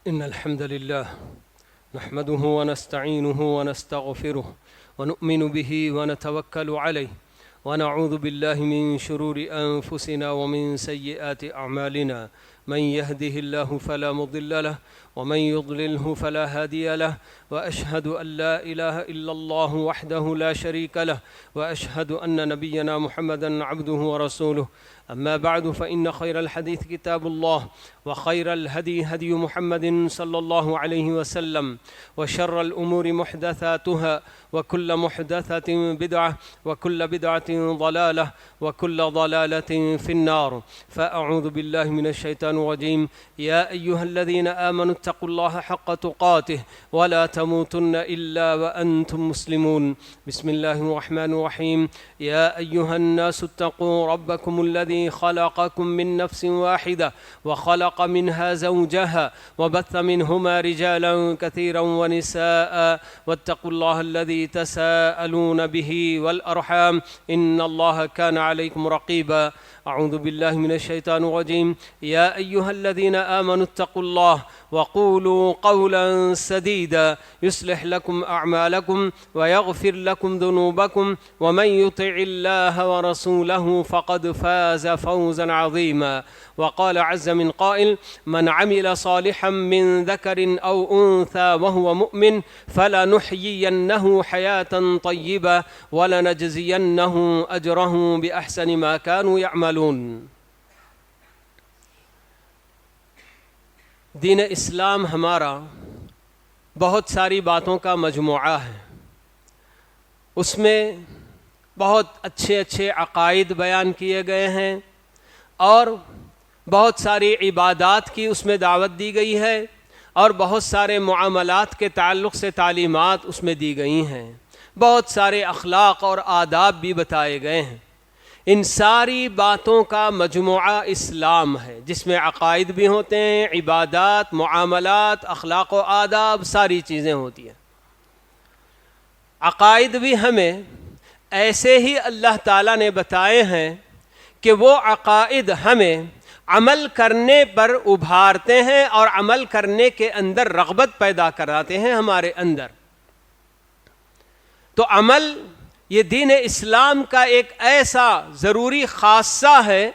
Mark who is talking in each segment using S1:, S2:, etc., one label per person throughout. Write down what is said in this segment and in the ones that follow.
S1: إن الحمد لله نحمده ونستعينه ونستغفره ونؤمن به ونتوكل عليه ونعوذ بالله من شرور أنفسنا ومن سيئات أعمالنا من يهده الله فلا مضل له ومن يضلله فلا هادي له وأشهد أن لا إله إلا الله وحده لا شريك له وأشهد أن نبينا محمدا عبده ورسوله أما بعد فإن خير الحديث كتاب الله وخير الهدي هدي محمد صلى الله عليه وسلم وشر الأمور محدثاتها وكل محدثة بدعة وكل بدعة ضلالة وكل ضلالة في النار فأعوذ بالله من الشيطان الرجيم يا أيها الذين آمنوا اتقوا الله حق تقاته ولا تموتن إلا وأنتم مسلمون بسم الله الرحمن الرحيم يا أيها الناس اتقوا ربكم الذي خلقكم من نفس واحدة وخلق منها زوجها وبث منهما رجالا كثيرا ونساء واتقوا الله الذي تساءلون به والأرحام إن الله كان عليكم رقيبا أعوذ بالله من الشيطان الرجيم يا أيها الذين آمنوا اتقوا الله وقولوا قولا سديدا يصلح لكم أعمالكم ويغفر لكم ذنوبكم ومن يطع الله ورسوله فقد فاز فوزا عظيما وقال عز من قائل من عمل صالحا من ذكر أو أنثى وهو مؤمن فلنحيينه حياة طيبة ولنجزينه أجره بأحسن ما كانوا يعملون. دین اسلام ہمارا بہت ساری باتوں کا مجموعہ ہے، اس میں بہت اچھے اچھے عقائد بیان کیے گئے ہیں اور بہت ساری عبادات کی اس میں دعوت دی گئی ہے اور بہت سارے معاملات کے تعلق سے تعلیمات اس میں دی گئی ہیں، بہت سارے اخلاق اور آداب بھی بتائے گئے ہیں۔ ان ساری باتوں کا مجموعہ اسلام ہے، جس میں عقائد بھی ہوتے ہیں، عبادات، معاملات، اخلاق و آداب، ساری چیزیں ہوتی ہیں۔ عقائد بھی ہمیں ایسے ہی اللہ تعالیٰ نے بتائے ہیں کہ وہ عقائد ہمیں عمل کرنے پر ابھارتے ہیں اور عمل کرنے کے اندر رغبت پیدا کراتے ہیں ہمارے اندر۔ تو عمل یہ دین اسلام کا ایک ایسا ضروری خاصہ ہے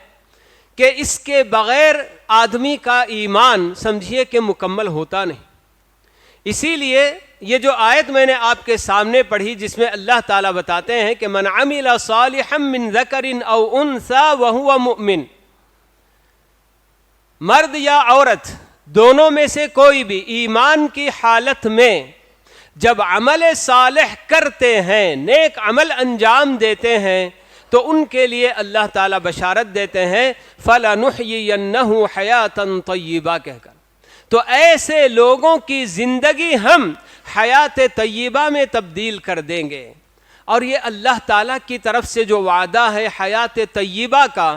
S1: کہ اس کے بغیر آدمی کا ایمان سمجھیے کہ مکمل ہوتا نہیں۔ اسی لیے یہ جو آیت میں نے آپ کے سامنے پڑھی جس میں اللہ تعالیٰ بتاتے ہیں کہ من عمل صالحا من ذکر او انثى وهو مؤمن، مرد یا عورت دونوں میں سے کوئی بھی ایمان کی حالت میں جب عمل صالح کرتے ہیں، نیک عمل انجام دیتے ہیں، تو ان کے لیے اللہ تعالیٰ بشارت دیتے ہیں فَلَنُحْيِيَنَّهُ حَيَاةً طَيِّبَةً کہہ کر۔ تو ایسے لوگوں کی زندگی ہم حیات طیبہ میں تبدیل کر دیں گے، اور یہ اللہ تعالیٰ کی طرف سے جو وعدہ ہے حیات طیبہ کا،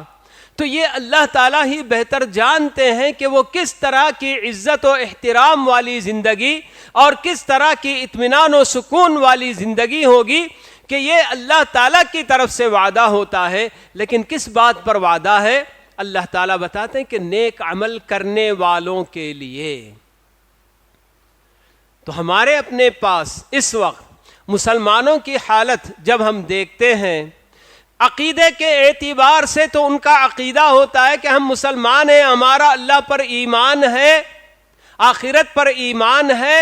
S1: تو یہ اللہ تعالیٰ ہی بہتر جانتے ہیں کہ وہ کس طرح کی عزت و احترام والی زندگی اور کس طرح کی اطمینان و سکون والی زندگی ہوگی کہ یہ اللہ تعالیٰ کی طرف سے وعدہ ہوتا ہے۔ لیکن کس بات پر وعدہ ہے؟ اللہ تعالیٰ بتاتے ہیں کہ نیک عمل کرنے والوں کے لیے۔ تو ہمارے اپنے پاس اس وقت مسلمانوں کی حالت جب ہم دیکھتے ہیں، عقیدے کے اعتبار سے تو ان کا عقیدہ ہوتا ہے کہ ہم مسلمان ہیں، ہمارا اللہ پر ایمان ہے، آخرت پر ایمان ہے،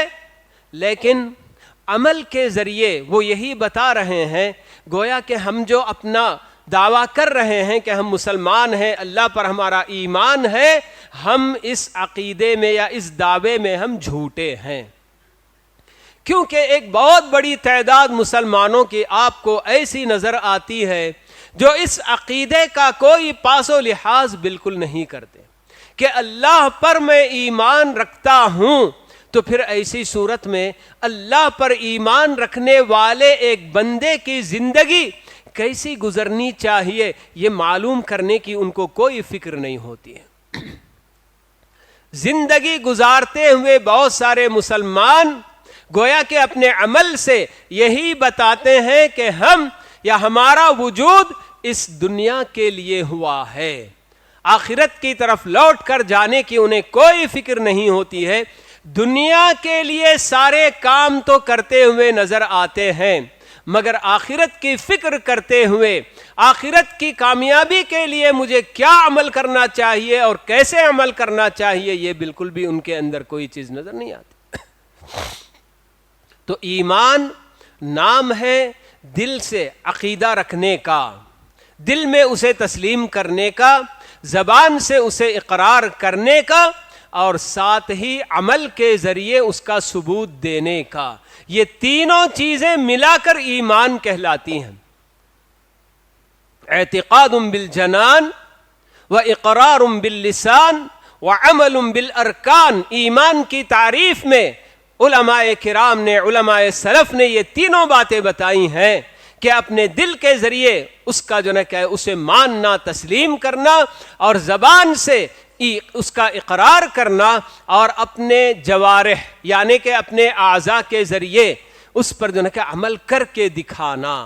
S1: لیکن عمل کے ذریعے وہ یہی بتا رہے ہیں گویا کہ ہم جو اپنا دعویٰ کر رہے ہیں کہ ہم مسلمان ہیں، اللہ پر ہمارا ایمان ہے، ہم اس عقیدے میں یا اس دعوے میں ہم جھوٹے ہیں۔ کیونکہ ایک بہت بڑی تعداد مسلمانوں کی آپ کو ایسی نظر آتی ہے جو اس عقیدے کا کوئی پاس و لحاظ بالکل نہیں کرتے کہ اللہ پر میں ایمان رکھتا ہوں، تو پھر ایسی صورت میں اللہ پر ایمان رکھنے والے ایک بندے کی زندگی کیسی گزرنی چاہیے یہ معلوم کرنے کی ان کو کوئی فکر نہیں ہوتی ہے۔ زندگی گزارتے ہوئے بہت سارے مسلمان گویا کہ اپنے عمل سے یہی بتاتے ہیں کہ ہم یا ہمارا وجود اس دنیا کے لیے ہوا ہے، آخرت کی طرف لوٹ کر جانے کی انہیں کوئی فکر نہیں ہوتی ہے. دنیا کے لیے سارے کام تو کرتے ہوئے نظر آتے ہیں مگر آخرت کی فکر کرتے ہوئے آخرت کی کامیابی کے لیے مجھے کیا عمل کرنا چاہیے اور کیسے عمل کرنا چاہیے یہ بالکل بھی ان کے اندر کوئی چیز نظر نہیں آتی. تو ایمان نام ہے دل سے عقیدہ رکھنے کا، دل میں اسے تسلیم کرنے کا، زبان سے اسے اقرار کرنے کا، اور ساتھ ہی عمل کے ذریعے اس کا ثبوت دینے کا. یہ تینوں چیزیں ملا کر ایمان کہلاتی ہیں. اعتقاد بالجنان واقرار باللسان وعمل بالارکان. ایمان کی تعریف میں علماء کرام نے، علماء سلف نے یہ تینوں باتیں بتائی ہیں کہ اپنے دل کے ذریعے اس کا جو ہے اسے ماننا، تسلیم کرنا، اور زبان سے اس کا اقرار کرنا، اور اپنے جوارح یعنی کہ اپنے اعضاء کے ذریعے اس پر جو ہے کہ عمل کر کے دکھانا.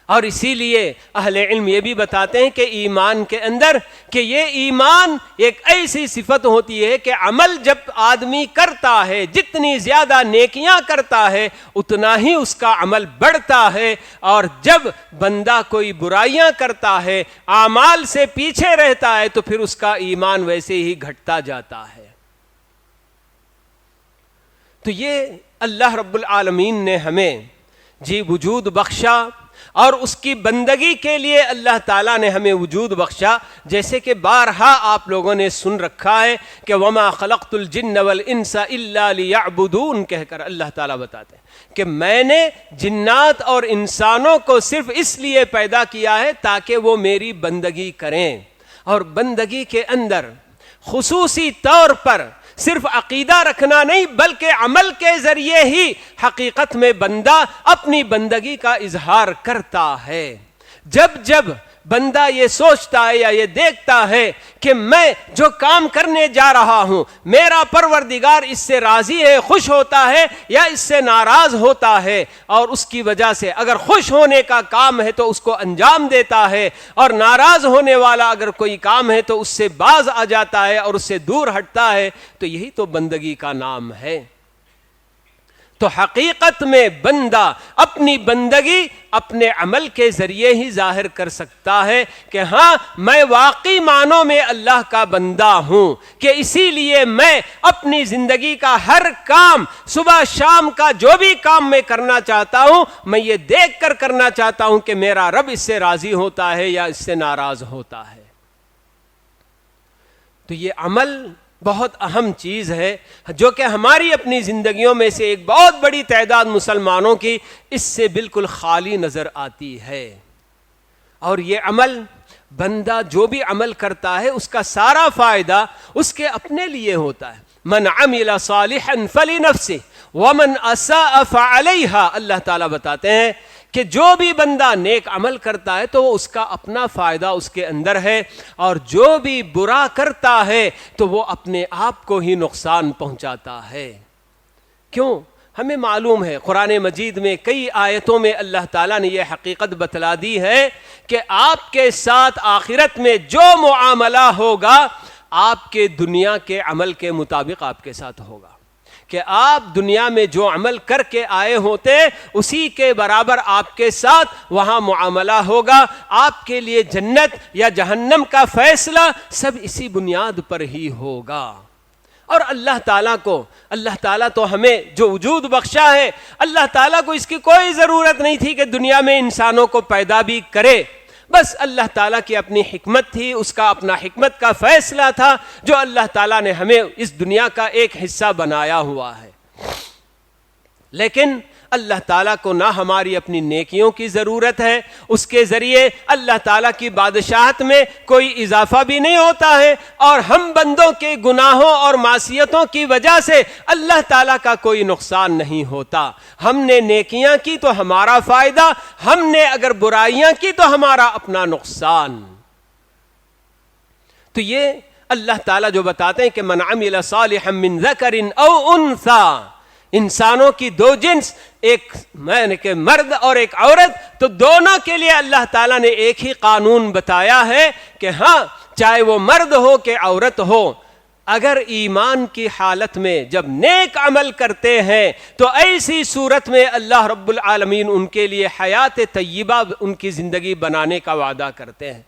S1: اور اسی لیے اہل علم یہ بھی بتاتے ہیں کہ ایمان کے اندر کہ یہ ایمان ایک ایسی صفت ہوتی ہے کہ عمل جب آدمی کرتا ہے، جتنی زیادہ نیکیاں کرتا ہے اتنا ہی اس کا عمل بڑھتا ہے، اور جب بندہ کوئی برائیاں کرتا ہے، اعمال سے پیچھے رہتا ہے، تو پھر اس کا ایمان ویسے ہی گھٹتا جاتا ہے. تو یہ اللہ رب العالمین نے ہمیں وجود بخشا، اور اس کی بندگی کے لیے اللہ تعالیٰ نے ہمیں وجود بخشا. جیسے کہ بارہا آپ لوگوں نے سن رکھا ہے کہ وما خلقت الجن والانس الا لیعبدون کہہ کر اللہ تعالیٰ بتاتے ہیں کہ میں نے جنات اور انسانوں کو صرف اس لیے پیدا کیا ہے تاکہ وہ میری بندگی کریں. اور بندگی کے اندر خصوصی طور پر صرف عقیدہ رکھنا نہیں بلکہ عمل کے ذریعے ہی حقیقت میں بندہ اپنی بندگی کا اظہار کرتا ہے. جب جب بندہ یہ سوچتا ہے یا یہ دیکھتا ہے کہ میں جو کام کرنے جا رہا ہوں میرا پروردگار اس سے راضی ہے، خوش ہوتا ہے، یا اس سے ناراض ہوتا ہے، اور اس کی وجہ سے اگر خوش ہونے کا کام ہے تو اس کو انجام دیتا ہے، اور ناراض ہونے والا اگر کوئی کام ہے تو اس سے باز آ جاتا ہے اور اس سے دور ہٹتا ہے، تو یہی تو بندگی کا نام ہے. تو حقیقت میں بندہ اپنی بندگی اپنے عمل کے ذریعے ہی ظاہر کر سکتا ہے کہ ہاں میں واقعی معنوں میں اللہ کا بندہ ہوں، کہ اسی لیے میں اپنی زندگی کا ہر کام، صبح شام کا جو بھی کام میں کرنا چاہتا ہوں میں یہ دیکھ کر کرنا چاہتا ہوں کہ میرا رب اس سے راضی ہوتا ہے یا اس سے ناراض ہوتا ہے. تو یہ عمل بہت اہم چیز ہے جو کہ ہماری اپنی زندگیوں میں سے ایک بہت بڑی تعداد مسلمانوں کی اس سے بالکل خالی نظر آتی ہے. اور یہ عمل بندہ جو بھی عمل کرتا ہے اس کا سارا فائدہ اس کے اپنے لیے ہوتا ہے. من عمل صالحا فلنفسه ومن اساء فعليها. اللہ تعالیٰ بتاتے ہیں کہ جو بھی بندہ نیک عمل کرتا ہے تو وہ اس کا اپنا فائدہ اس کے اندر ہے، اور جو بھی برا کرتا ہے تو وہ اپنے آپ کو ہی نقصان پہنچاتا ہے. کیوں؟ ہمیں معلوم ہے قرآن مجید میں کئی آیتوں میں اللہ تعالیٰ نے یہ حقیقت بتلا دی ہے کہ آپ کے ساتھ آخرت میں جو معاملہ ہوگا آپ کے دنیا کے عمل کے مطابق آپ کے ساتھ ہوگا، کہ آپ دنیا میں جو عمل کر کے آئے ہوتے اسی کے برابر آپ کے ساتھ وہاں معاملہ ہوگا. آپ کے لیے جنت یا جہنم کا فیصلہ سب اسی بنیاد پر ہی ہوگا. اور اللہ تعالیٰ تو ہمیں جو وجود بخشا ہے، اللہ تعالیٰ کو اس کی کوئی ضرورت نہیں تھی کہ دنیا میں انسانوں کو پیدا بھی کرے. بس اللہ تعالیٰ کی اپنی حکمت تھی، اس کا اپنا حکمت کا فیصلہ تھا جو اللہ تعالیٰ نے ہمیں اس دنیا کا ایک حصہ بنایا ہوا ہے. لیکن اللہ تعالیٰ کو نہ ہماری اپنی نیکیوں کی ضرورت ہے، اس کے ذریعے اللہ تعالیٰ کی بادشاہت میں کوئی اضافہ بھی نہیں ہوتا ہے، اور ہم بندوں کے گناہوں اور معصیتوں کی وجہ سے اللہ تعالیٰ کا کوئی نقصان نہیں ہوتا. ہم نے نیکیاں کی تو ہمارا فائدہ، ہم نے اگر برائیاں کی تو ہمارا اپنا نقصان. تو یہ اللہ تعالیٰ جو بتاتے ہیں کہ من عمل صالحا من ذکر او انثی، انسانوں کی دو جنس، ایک کہ مرد اور ایک عورت، تو دونوں کے لیے اللہ تعالیٰ نے ایک ہی قانون بتایا ہے کہ ہاں چاہے وہ مرد ہو کہ عورت ہو، اگر ایمان کی حالت میں جب نیک عمل کرتے ہیں تو ایسی صورت میں اللہ رب العالمین ان کے لیے حیات طیبہ ان کی زندگی بنانے کا وعدہ کرتے ہیں،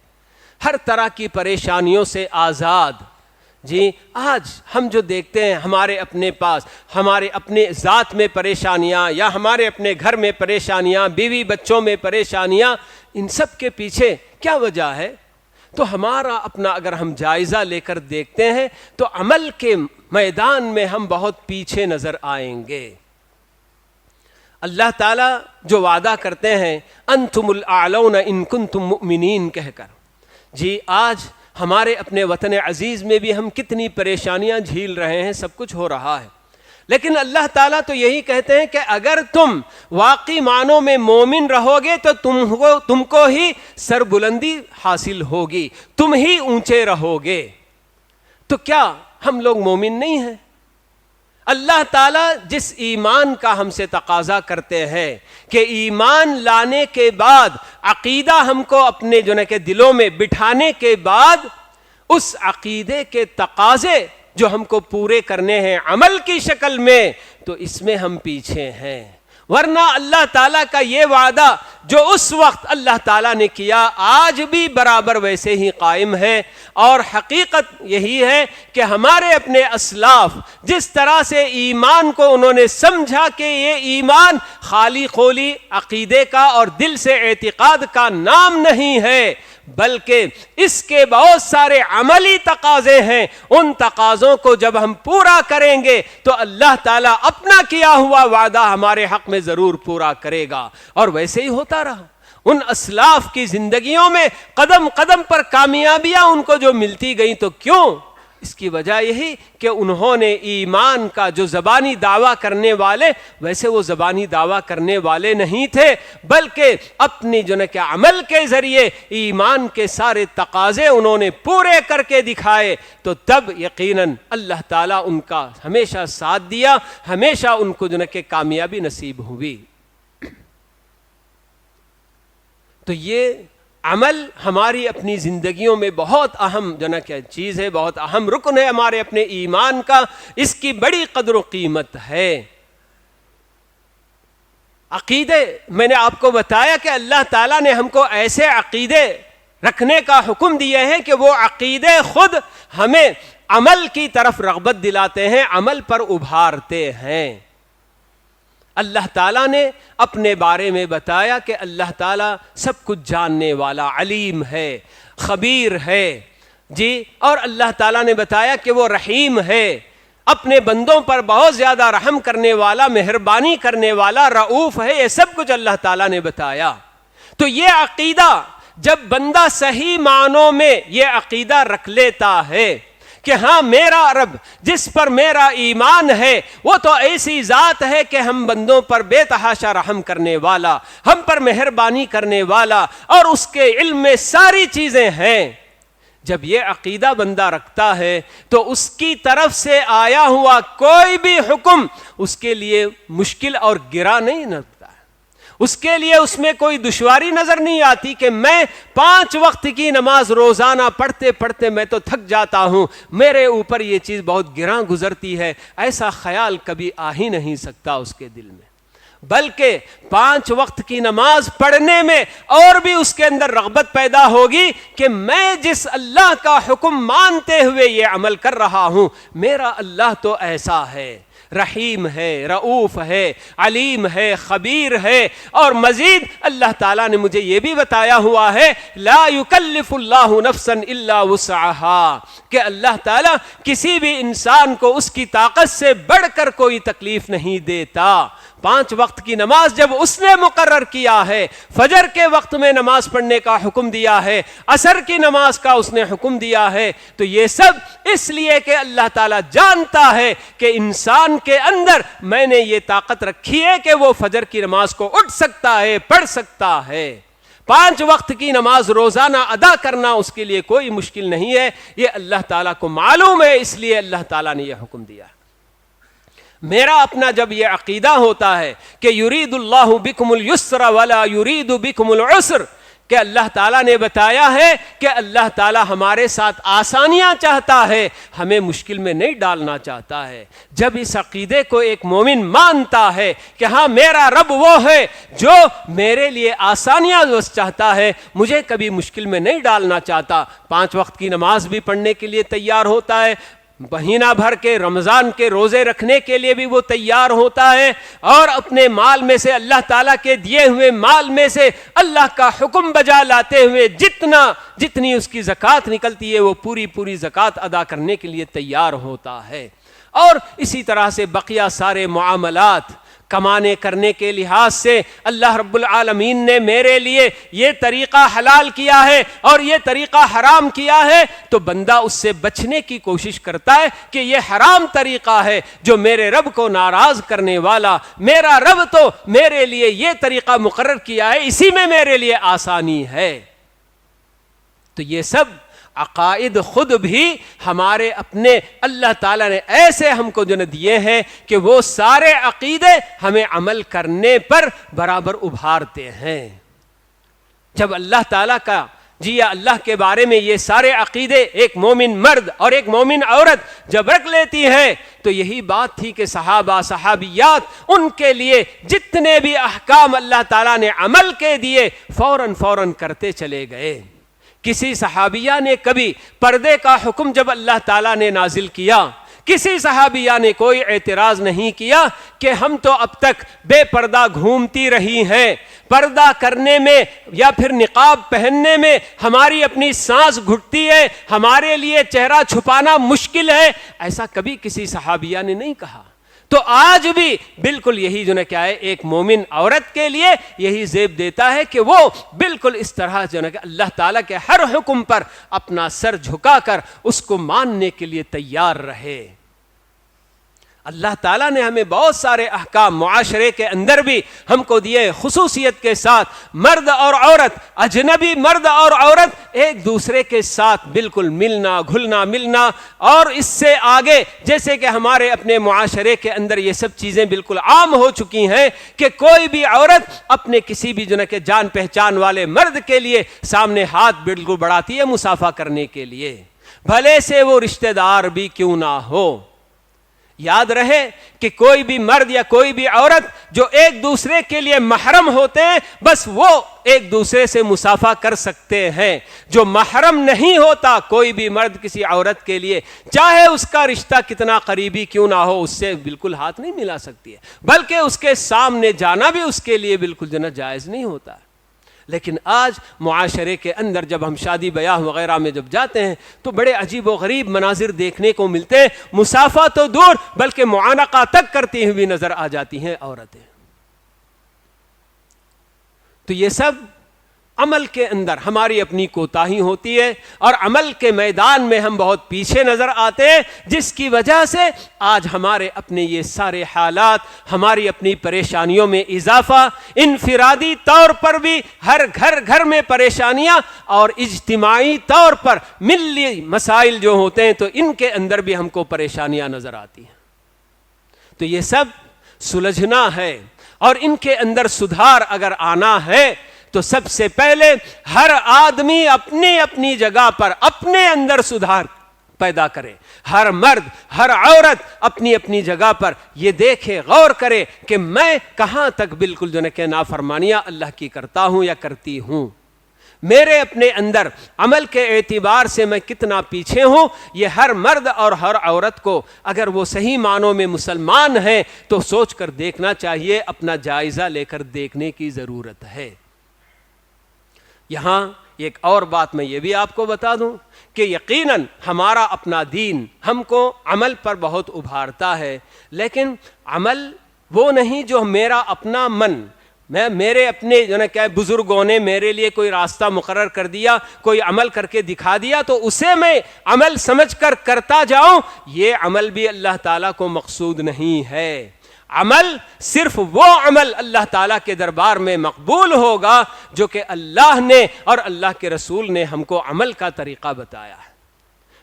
S1: ہر طرح کی پریشانیوں سے آزاد۔ جی آج ہم جو دیکھتے ہیں ہمارے اپنے پاس ہمارے اپنے ذات میں پریشانیاں، یا ہمارے اپنے گھر میں پریشانیاں، بیوی بچوں میں پریشانیاں، ان سب کے پیچھے کیا وجہ ہے؟ تو ہمارا اپنا اگر ہم جائزہ لے کر دیکھتے ہیں تو عمل کے میدان میں ہم بہت پیچھے نظر آئیں گے۔ اللہ تعالیٰ جو وعدہ کرتے ہیں انتم الاعلون ان کنتم مؤمنین کہہ کر، جی آج ہمارے اپنے وطن عزیز میں بھی ہم کتنی پریشانیاں جھیل رہے ہیں، سب کچھ ہو رہا ہے، لیکن اللہ تعالیٰ تو یہی کہتے ہیں کہ اگر تم واقعی معنوں میں مومن رہو گے تو تم کو ہی سربلندی حاصل ہوگی، تم ہی اونچے رہو گے۔ تو کیا ہم لوگ مومن نہیں ہیں؟ اللہ تعالیٰ جس ایمان کا ہم سے تقاضا کرتے ہیں کہ ایمان لانے کے بعد عقیدہ ہم کو اپنے جو ہے کہ دلوں میں بٹھانے کے بعد اس عقیدے کے تقاضے جو ہم کو پورے کرنے ہیں عمل کی شکل میں، تو اس میں ہم پیچھے ہیں۔ ورنہ اللہ تعالیٰ کا یہ وعدہ جو اس وقت اللہ تعالیٰ نے کیا آج بھی برابر ویسے ہی قائم ہے، اور حقیقت یہی ہے کہ ہمارے اپنے اسلاف جس طرح سے ایمان کو انہوں نے سمجھا کہ یہ ایمان خالی خولی عقیدے کا اور دل سے اعتقاد کا نام نہیں ہے، بلکہ اس کے بہت سارے عملی تقاضے ہیں، ان تقاضوں کو جب ہم پورا کریں گے تو اللہ تعالیٰ اپنا کیا ہوا وعدہ ہمارے حق میں ضرور پورا کرے گا۔ اور ویسے ہی ہوتا رہا، ان اسلاف کی زندگیوں میں قدم قدم پر کامیابیاں ان کو جو ملتی گئیں، تو کیوں؟ اس کی وجہ یہی کہ انہوں نے ایمان کا جو زبانی دعویٰ کرنے والے، ویسے وہ زبانی دعویٰ کرنے والے نہیں تھے، بلکہ اپنی جو کہ عمل کے ذریعے ایمان کے سارے تقاضے انہوں نے پورے کر کے دکھائے، تو تب یقیناً اللہ تعالیٰ ان کا ہمیشہ ساتھ دیا، ہمیشہ ان کو جو کہ کامیابی نصیب ہوئی۔ تو یہ عمل ہماری اپنی زندگیوں میں بہت اہم جو نا کیا چیز ہے، بہت اہم رکن ہے ہمارے اپنے ایمان کا، اس کی بڑی قدر و قیمت ہے۔ عقیدے میں نے آپ کو بتایا کہ اللہ تعالیٰ نے ہم کو ایسے عقیدے رکھنے کا حکم دیے ہیں کہ وہ عقیدے خود ہمیں عمل کی طرف رغبت دلاتے ہیں، عمل پر ابھارتے ہیں۔ اللہ تعالیٰ نے اپنے بارے میں بتایا کہ اللہ تعالیٰ سب کچھ جاننے والا، علیم ہے، خبیر ہے، جی، اور اللہ تعالیٰ نے بتایا کہ وہ رحیم ہے، اپنے بندوں پر بہت زیادہ رحم کرنے والا، مہربانی کرنے والا، رؤوف ہے، یہ سب کچھ اللہ تعالیٰ نے بتایا۔ تو یہ عقیدہ جب بندہ صحیح معنوں میں یہ عقیدہ رکھ لیتا ہے کہ ہاں میرا رب جس پر میرا ایمان ہے وہ تو ایسی ذات ہے کہ ہم بندوں پر بے تحاشا رحم کرنے والا، ہم پر مہربانی کرنے والا، اور اس کے علم میں ساری چیزیں ہیں، جب یہ عقیدہ بندہ رکھتا ہے تو اس کی طرف سے آیا ہوا کوئی بھی حکم اس کے لیے مشکل اور گرا نہیں لگتا ہے، اس کے لیے اس میں کوئی دشواری نظر نہیں آتی کہ میں 5 وقت کی نماز روزانہ پڑھتے پڑھتے میں تو تھک جاتا ہوں، میرے اوپر یہ چیز بہت گراں گزرتی ہے، ایسا خیال کبھی آ ہی نہیں سکتا اس کے دل میں، بلکہ 5 وقت کی نماز پڑھنے میں اور بھی اس کے اندر رغبت پیدا ہوگی کہ میں جس اللہ کا حکم مانتے ہوئے یہ عمل کر رہا ہوں، میرا اللہ تو ایسا ہے، رحیم ہے، رؤوف ہے، علیم ہے، خبیر ہے، اور مزید اللہ تعالیٰ نے مجھے یہ بھی بتایا ہوا ہے لا یکلف اللہ نفسا الا وسعها، کہ اللہ تعالیٰ کسی بھی انسان کو اس کی طاقت سے بڑھ کر کوئی تکلیف نہیں دیتا۔ 5 وقت کی نماز جب اس نے مقرر کیا ہے، فجر کے وقت میں نماز پڑھنے کا حکم دیا ہے، عصر کی نماز کا اس نے حکم دیا ہے، تو یہ سب اس لیے کہ اللہ تعالیٰ جانتا ہے کہ انسان کے اندر میں نے یہ طاقت رکھی ہے کہ وہ فجر کی نماز کو اٹھ سکتا ہے، پڑھ سکتا ہے۔ 5 وقت کی نماز روزانہ ادا کرنا اس کے لیے کوئی مشکل نہیں ہے، یہ اللہ تعالیٰ کو معلوم ہے، اس لیے اللہ تعالیٰ نے یہ حکم دیا۔ میرا اپنا جب یہ عقیدہ ہوتا ہے کہ یرید اللہ بکم اليسر ولا یرید بکم العسر،
S2: کہ اللہ تعالیٰ نے بتایا ہے کہ اللہ تعالیٰ ہمارے ساتھ آسانیاں چاہتا ہے, ہمیں مشکل میں نہیں ڈالنا چاہتا ہے. جب اس عقیدے کو ایک مومن مانتا ہے کہ ہاں میرا رب وہ ہے جو میرے لیے آسانیاں چاہتا ہے, مجھے کبھی مشکل میں نہیں ڈالنا چاہتا, 5 وقت کی نماز بھی پڑھنے کے لیے تیار ہوتا ہے, مہینہ بھر کے رمضان کے روزے رکھنے کے لیے بھی وہ تیار ہوتا ہے, اور اپنے مال میں سے, اللہ تعالیٰ کے دیے ہوئے مال میں سے اللہ کا حکم بجا لاتے ہوئے جتنی اس کی زکوٰۃ نکلتی ہے وہ پوری زکوٰۃ ادا کرنے کے لیے تیار ہوتا ہے. اور اسی طرح سے بقیہ سارے معاملات کمانے کرنے کے لحاظ سے اللہ رب العالمین نے میرے لیے یہ طریقہ حلال کیا ہے اور یہ طریقہ حرام کیا ہے, تو بندہ اس سے بچنے کی کوشش کرتا ہے کہ یہ حرام طریقہ ہے جو میرے رب کو ناراض کرنے والا, میرا رب تو میرے لیے یہ طریقہ مقرر کیا ہے, اسی میں میرے لیے آسانی ہے. تو یہ سب عقائد خود بھی ہمارے اپنے اللہ تعالیٰ نے ایسے ہم کو جو دیے ہیں کہ وہ سارے عقیدے ہمیں عمل کرنے پر برابر ابھارتے ہیں. جب اللہ تعالیٰ کا یا اللہ کے بارے میں یہ سارے عقیدے ایک مومن مرد اور ایک مومن عورت جب رکھ لیتی ہے, تو یہی بات تھی کہ صحابہ صحابیات ان کے لیے جتنے بھی احکام اللہ تعالیٰ نے عمل کے دیے فوراً کرتے چلے گئے. کسی صحابیہ نے کبھی پردے کا حکم جب اللہ تعالیٰ نے نازل کیا, کسی صحابیہ نے کوئی اعتراض نہیں کیا کہ ہم تو اب تک بے پردہ گھومتی رہی ہیں, پردہ کرنے میں یا پھر نقاب پہننے میں ہماری اپنی سانس گھٹتی ہے, ہمارے لیے چہرہ چھپانا مشکل ہے, ایسا کبھی کسی صحابیہ نے نہیں کہا. تو آج بھی بالکل یہی جو کیا ہے ایک مومن عورت کے لیے یہی زیب دیتا ہے کہ وہ بالکل اس طرح جو کہ اللہ تعالیٰ کے ہر حکم پر اپنا سر جھکا کر اس کو ماننے کے لیے تیار رہے. اللہ تعالیٰ نے ہمیں بہت سارے احکام معاشرے کے اندر بھی ہم کو دیے, خصوصیت کے ساتھ مرد اور عورت, اجنبی مرد اور عورت ایک دوسرے کے ساتھ بالکل ملنا گھلنا ملنا, اور اس سے آگے جیسے کہ ہمارے اپنے معاشرے کے اندر یہ سب چیزیں بالکل عام ہو چکی ہیں کہ کوئی بھی عورت اپنے کسی بھی کہ جان پہچان والے مرد کے لیے سامنے ہاتھ بالکل بڑھاتی ہے مصافحہ کرنے کے لیے, بھلے سے وہ رشتہ دار بھی کیوں نہ ہو. یاد رہے کہ کوئی بھی مرد یا کوئی بھی عورت جو ایک دوسرے کے لیے محرم ہوتے ہیں بس وہ ایک دوسرے سے مصافحہ کر سکتے ہیں. جو محرم نہیں ہوتا کوئی بھی مرد کسی عورت کے لیے, چاہے اس کا رشتہ کتنا قریبی کیوں نہ ہو, اس سے بالکل ہاتھ نہیں ملا سکتی ہے, بلکہ اس کے سامنے جانا بھی اس کے لیے بالکل جائز نہیں ہوتا. لیکن آج معاشرے کے اندر جب ہم شادی بیاہ وغیرہ میں جب جاتے ہیں تو بڑے عجیب و غریب مناظر دیکھنے کو ملتے ہیں, مصافحہ تو دور بلکہ معانقہ تک کرتی ہوئی نظر آ جاتی ہیں عورتیں. تو یہ سب عمل کے اندر ہماری اپنی کوتاہی ہوتی ہے, اور عمل کے میدان میں ہم بہت پیچھے نظر آتے ہیں, جس کی وجہ سے آج ہمارے اپنے یہ سارے حالات, ہماری اپنی پریشانیوں میں اضافہ, انفرادی طور پر بھی ہر گھر میں پریشانیاں, اور اجتماعی طور پر ملی مسائل جو ہوتے ہیں تو ان کے اندر بھی ہم کو پریشانیاں نظر آتی ہیں. تو یہ سب سلجھنا ہے, اور ان کے اندر سدھار اگر آنا ہے تو سب سے پہلے ہر آدمی اپنی اپنی جگہ پر اپنے اندر سدھار پیدا کرے. ہر مرد ہر عورت اپنی اپنی جگہ پر یہ دیکھے, غور کرے کہ میں کہاں تک بالکل کہ نافرمانیاں اللہ کی کرتا ہوں یا کرتی ہوں, میرے اپنے اندر عمل کے اعتبار سے میں کتنا پیچھے ہوں. یہ ہر مرد اور ہر عورت کو اگر وہ صحیح معنوں میں مسلمان ہیں تو سوچ کر دیکھنا چاہیے, اپنا جائزہ لے کر دیکھنے کی ضرورت ہے. یہاں ایک اور بات میں یہ بھی آپ کو بتا دوں کہ یقیناً ہمارا اپنا دین ہم کو عمل پر بہت ابھارتا ہے, لیکن عمل وہ نہیں جو میرا اپنا من, میرے اپنے کیا بزرگوں نے میرے لیے کوئی راستہ مقرر کر دیا, کوئی عمل کر کے دکھا دیا تو اسے میں عمل سمجھ کر کرتا جاؤں, یہ عمل بھی اللہ تعالیٰ کو مقصود نہیں ہے. عمل صرف وہ عمل اللہ تعالیٰ کے دربار میں مقبول ہوگا جو کہ اللہ نے اور اللہ کے رسول نے ہم کو عمل کا طریقہ بتایا ہے.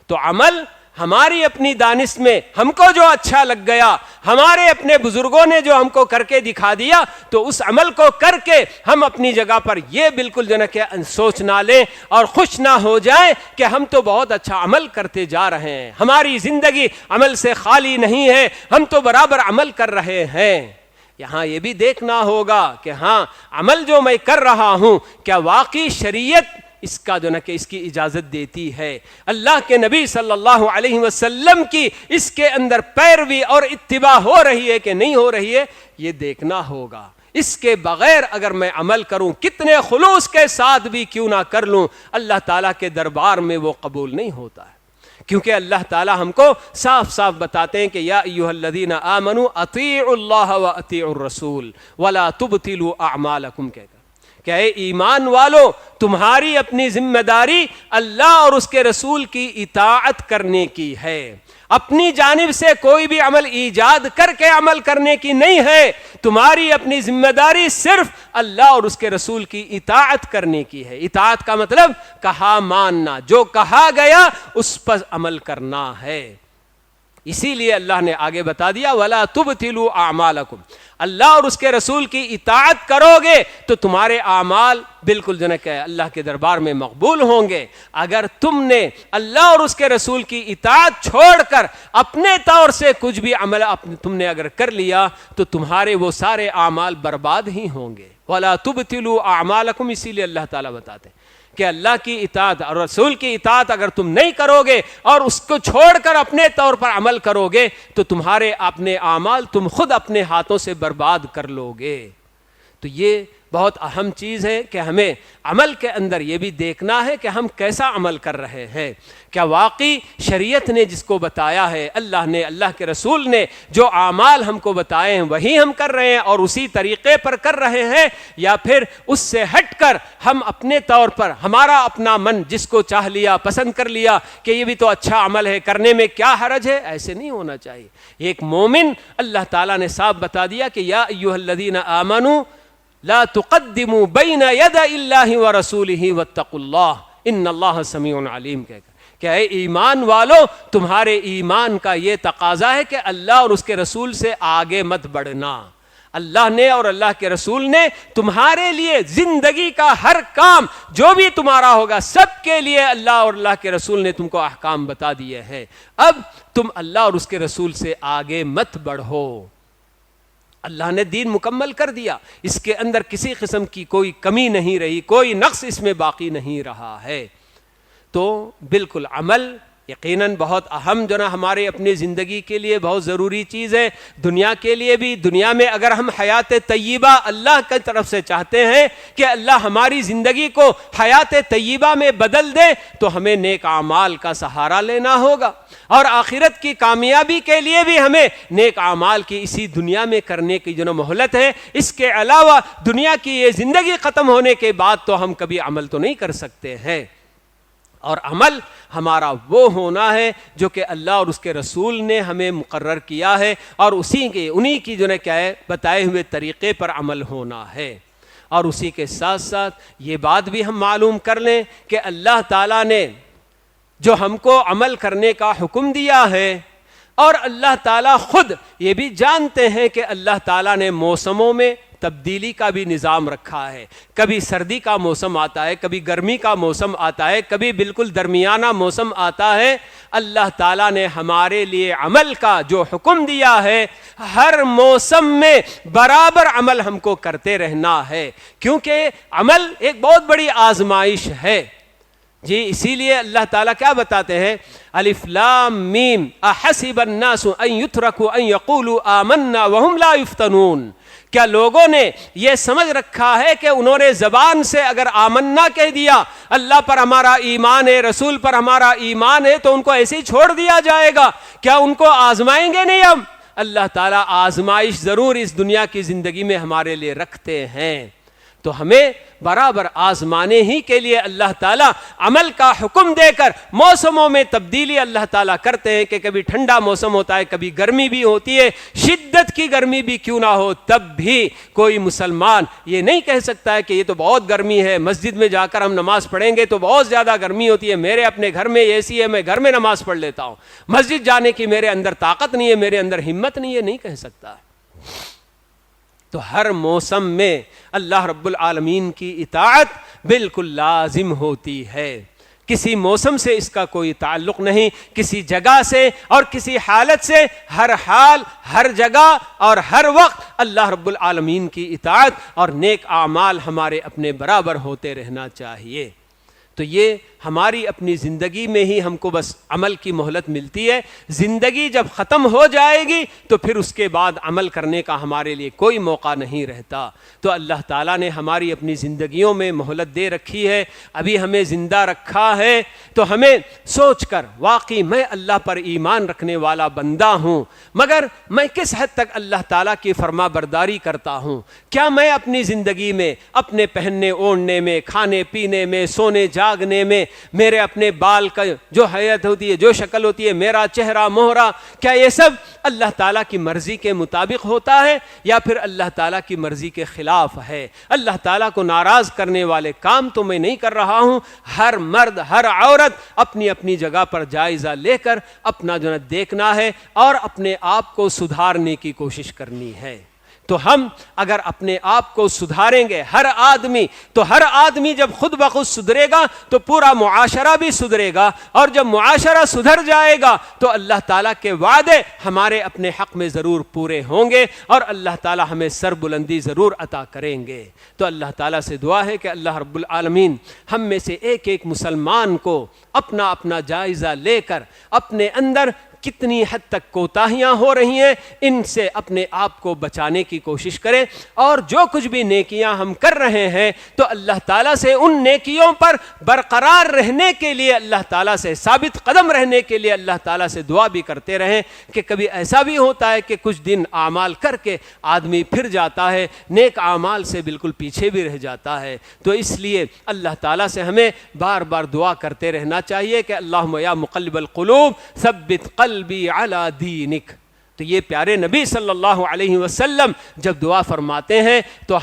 S2: تو عمل ہماری اپنی دانش میں ہم کو جو اچھا لگ گیا، ہمارے اپنے بزرگوں نے جو ہم کو کر کے دکھا دیا، تو اس عمل کو کر کے ہم اپنی جگہ پر یہ بالکل جو ہے کہ سوچ نہ لیں اور خوش نہ ہو جائیں کہ ہم تو بہت اچھا عمل کرتے جا رہے ہیں، ہماری زندگی عمل سے خالی نہیں ہے، ہم تو برابر عمل کر رہے ہیں۔ یہاں یہ بھی دیکھنا ہوگا کہ ہاں عمل جو میں کر رہا ہوں کیا واقعی شریعت اس کا جو نا کہ اس کی اجازت دیتی ہے، اللہ کے نبی صلی اللہ علیہ وسلم کی اس کے اندر پیروی اور اتباع ہو رہی ہے کہ نہیں ہو رہی ہے، یہ دیکھنا ہوگا۔ اس کے بغیر اگر میں عمل کروں، کتنے خلوص کے ساتھ بھی کیوں نہ کر لوں، اللہ تعالیٰ کے دربار میں وہ قبول نہیں ہوتا ہے، کیونکہ اللہ تعالیٰ ہم کو صاف صاف بتاتے ہیں کہ یا ایھا الذین آمنوا اطیعوا اللہ واطیعوا الرسول ولا تبطلوا اعمالکم، کہہ کر کہ اے ایمان والو، تمہاری اپنی ذمہ داری اللہ اور اس کے رسول کی اطاعت کرنے کی ہے، اپنی جانب سے کوئی بھی عمل ایجاد کر کے عمل کرنے کی نہیں ہے، تمہاری اپنی ذمہ داری صرف اللہ اور اس کے رسول کی اطاعت کرنے کی ہے۔ اطاعت کا مطلب کہا ماننا، جو کہا گیا اس پر عمل کرنا ہے۔ اسی لیے اللہ نے آگے بتا دیا وَلَا تُبْتِلُوا أَعْمَالَكُمْ، اللہ اور اس کے رسول کی اطاعت کرو گے تو تمہارے اعمال بالکل جو ہے اللہ کے دربار میں مقبول ہوں گے۔ اگر تم نے اللہ اور اس کے رسول کی اطاعت چھوڑ کر اپنے طور سے کچھ بھی عمل تم نے اگر کر لیا تو تمہارے وہ سارے اعمال برباد ہی ہوں گے۔ وَلَا تُبْتِلُوا أَعْمَالَكُمْ، اسی لیے اللہ تعالیٰ بتاتے ہیں کہ اللہ کی اطاعت اور رسول کی اطاعت اگر تم نہیں کرو گے اور اس کو چھوڑ کر اپنے طور پر عمل کرو گے تو تمہارے اپنے اعمال تم خود اپنے ہاتھوں سے برباد کر لو گے۔ تو یہ بہت اہم چیز ہے کہ ہمیں عمل کے اندر یہ بھی دیکھنا ہے کہ ہم کیسا عمل کر رہے ہیں، کیا واقعی شریعت نے جس کو بتایا ہے، اللہ نے، اللہ کے رسول نے جو اعمال ہم کو بتائے ہیں وہی ہم کر رہے ہیں اور اسی طریقے پر کر رہے ہیں، یا پھر اس سے ہٹ کر ہم اپنے طور پر ہمارا اپنا من جس کو چاہ لیا، پسند کر لیا کہ یہ بھی تو اچھا عمل ہے، کرنے میں کیا حرج ہے، ایسے نہیں ہونا چاہیے۔ ایک مومن، اللہ تعالیٰ نے صاف بتا دیا کہ یا ایھا الذین آمنوا لا تقدموا بین یدی اللہ ورسولہ واتقوا اللہ ان اللہ سمیع علیم، کہہ کر کہ اے ایمان والو، تمہارے ایمان کا یہ تقاضا ہے کہ اللہ اور اس کے رسول سے آگے مت بڑھنا۔ اللہ نے اور اللہ کے رسول نے تمہارے لیے زندگی کا ہر کام جو بھی تمہارا ہوگا سب کے لیے اللہ اور اللہ کے رسول نے تم کو احکام بتا دیے ہیں، اب تم اللہ اور اس کے رسول سے آگے مت بڑھو۔ اللہ نے دین مکمل کر دیا، اس کے اندر کسی قسم کی کوئی کمی نہیں رہی، کوئی نقص اس میں باقی نہیں رہا ہے۔ تو بالکل عمل یقیناً بہت اہم جو نا ہمارے اپنی زندگی کے لیے بہت ضروری چیز ہے، دنیا کے لیے بھی۔ دنیا میں اگر ہم حیات طیبہ اللہ کی طرف سے چاہتے ہیں کہ اللہ ہماری زندگی کو حیات طیبہ میں بدل دے تو ہمیں نیک اعمال کا سہارا لینا ہوگا، اور آخرت کی کامیابی کے لیے بھی ہمیں نیک اعمال کی اسی دنیا میں کرنے کی جو نا مہلت ہے۔ اس کے علاوہ دنیا کی یہ زندگی ختم ہونے کے بعد تو ہم کبھی عمل تو نہیں کر سکتے ہیں، اور عمل ہمارا وہ ہونا ہے جو کہ اللہ اور اس کے رسول نے ہمیں مقرر کیا ہے، اور انہی کی جو ہے کیا ہے بتائے ہوئے طریقے پر عمل ہونا ہے۔ اور اسی کے ساتھ ساتھ یہ بات بھی ہم معلوم کر لیں کہ اللہ تعالیٰ نے جو ہم کو عمل کرنے کا حکم دیا ہے، اور اللہ تعالیٰ خود یہ بھی جانتے ہیں کہ اللہ تعالیٰ نے موسموں میں تبدیلی کا بھی نظام رکھا ہے، کبھی سردی کا موسم آتا ہے، کبھی گرمی کا موسم آتا ہے، کبھی بالکل درمیانہ موسم آتا ہے۔ اللہ تعالیٰ نے ہمارے لیے عمل کا جو حکم دیا ہے، ہر موسم میں برابر عمل ہم کو کرتے رہنا ہے، کیونکہ عمل ایک بہت بڑی آزمائش ہے۔ جی اسی لیے اللہ تعالیٰ کیا بتاتے ہیں، الف لام میم احسب الناس ان یترکوا ان یقولوا آمنا وهم لا یفتنون، کیا لوگوں نے یہ سمجھ رکھا ہے کہ انہوں نے زبان سے اگر آمنا کہہ دیا، اللہ پر ہمارا ایمان ہے، رسول پر ہمارا ایمان ہے، تو ان کو ایسے ہی چھوڑ دیا جائے گا؟ کیا ان کو آزمائیں گے نہیں ہم؟ اللہ تعالیٰ آزمائش ضرور اس دنیا کی زندگی میں ہمارے لیے رکھتے ہیں۔ تو ہمیں برابر آزمانے ہی کے لیے اللہ تعالیٰ عمل کا حکم دے کر موسموں میں تبدیلی اللہ تعالیٰ کرتے ہیں کہ کبھی ٹھنڈا موسم ہوتا ہے، کبھی گرمی بھی ہوتی ہے، شدت کی گرمی بھی کیوں نہ ہو، تب بھی کوئی مسلمان یہ نہیں کہہ سکتا ہے کہ یہ تو بہت گرمی ہے، مسجد میں جا کر ہم نماز پڑھیں گے تو بہت زیادہ گرمی ہوتی ہے، میرے اپنے گھر میں اے سی ہے، میں گھر میں نماز پڑھ لیتا ہوں، مسجد جانے کی میرے اندر طاقت نہیں ہے، میرے اندر ہمت نہیں ہے، نہیں کہہ سکتا۔ تو ہر موسم میں اللہ رب العالمین کی اطاعت بالکل لازم ہوتی ہے، کسی موسم سے اس کا کوئی تعلق نہیں، کسی جگہ سے اور کسی حالت سے، ہر حال، ہر جگہ اور ہر وقت اللہ رب العالمین کی اطاعت اور نیک اعمال ہمارے اپنے برابر ہوتے رہنا چاہیے۔ تو یہ ہماری اپنی زندگی میں ہی ہم کو بس عمل کی مہلت ملتی ہے، زندگی جب ختم ہو جائے گی تو پھر اس کے بعد عمل کرنے کا ہمارے لیے کوئی موقع نہیں رہتا۔ تو اللہ تعالیٰ نے ہماری اپنی زندگیوں میں مہلت دے رکھی ہے، ابھی ہمیں زندہ رکھا ہے، تو ہمیں سوچ کر واقعی میں اللہ پر ایمان رکھنے والا بندہ ہوں، مگر میں کس حد تک اللہ تعالیٰ کی فرما برداری کرتا ہوں؟ کیا میں اپنی زندگی میں اپنے پہننے اوڑھنے میں، کھانے پینے میں، سونے جاگنے میں، میرے اپنے بال کا جو حیت ہوتی ہے، جو شکل ہوتی ہے، میرا چہرہ مہرہ، کیا یہ سب اللہ تعالیٰ کی مرضی کے مطابق ہوتا ہے یا پھر اللہ تعالیٰ کی مرضی کے خلاف ہے؟ اللہ تعالیٰ کو ناراض کرنے والے کام تو میں نہیں کر رہا ہوں۔ ہر مرد، ہر عورت اپنی اپنی جگہ پر جائزہ لے کر اپنا جو دیکھنا ہے اور اپنے آپ کو سدھارنے کی کوشش کرنی ہے۔ تو ہم اگر اپنے آپ کو سدھاریں گے، ہر آدمی جب خود بخود سدھرے گا تو پورا معاشرہ بھی سدھرے گا، اور جب معاشرہ سدھر جائے گا تو اللہ تعالیٰ کے وعدے ہمارے اپنے حق میں ضرور پورے ہوں گے اور اللہ تعالیٰ ہمیں سر بلندی ضرور عطا کریں گے۔ تو اللہ تعالیٰ سے دعا ہے کہ اللہ رب العالمین ہم میں سے ایک ایک مسلمان کو اپنا اپنا جائزہ لے کر اپنے اندر کتنی حد تک کوتاہیاں ہو رہی ہیں ان سے اپنے آپ کو بچانے کی کوشش کریں، اور جو کچھ بھی نیکیاں ہم کر رہے ہیں تو اللہ تعالیٰ سے ان نیکیوں پر برقرار رہنے کے لیے، اللہ تعالیٰ سے ثابت قدم رہنے کے لیے اللہ تعالیٰ سے دعا بھی کرتے رہیں کہ کبھی ایسا بھی ہوتا ہے کہ کچھ دن اعمال کر کے آدمی پھر جاتا ہے، نیک اعمال سے بالکل پیچھے بھی رہ جاتا ہے۔ تو اس لیے اللہ تعالیٰ سے ہمیں بار بار دعا کرتے رہنا چاہیے کہ اللہم یا مقلب القلوب ثبت قلبی علی دینک۔ تو یہ پیارے نبی صلی اللہ علیہ وسلم جب دعا فرماتے ہیں تو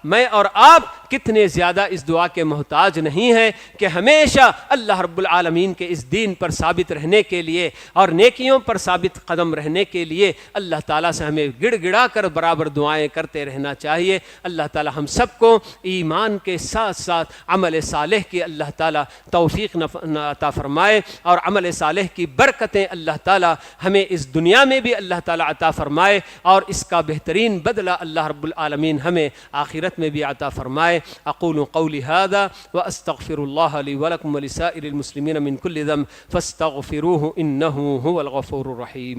S2: میں اور آپ کتنے زیادہ اس دعا کے محتاج نہیں ہیں کہ ہمیشہ اللہ رب العالمین کے اس دین پر ثابت رہنے کے لیے اور نیکیوں پر ثابت قدم رہنے کے لیے اللہ تعالیٰ سے ہمیں گڑ گڑا کر برابر دعائیں کرتے رہنا چاہیے۔ اللہ تعالیٰ ہم سب کو ایمان کے ساتھ ساتھ عمل صالح کی اللہ تعالیٰ توفیق عطا فرمائے، اور عمل صالح کی برکتیں اللہ تعالیٰ ہمیں اس دنیا میں بھی اللہ تعالیٰ عطا فرمائے، اور اس کا بہترین بدلہ اللہ رب العالمین ہمیں آخرت میں بھی عطا فرمائے۔ اقول قولی هذا واستغفر الله لي ولكم ولسائر المسلمين من كل ذنب فاستغفروه انه هو الغفور الرحيم۔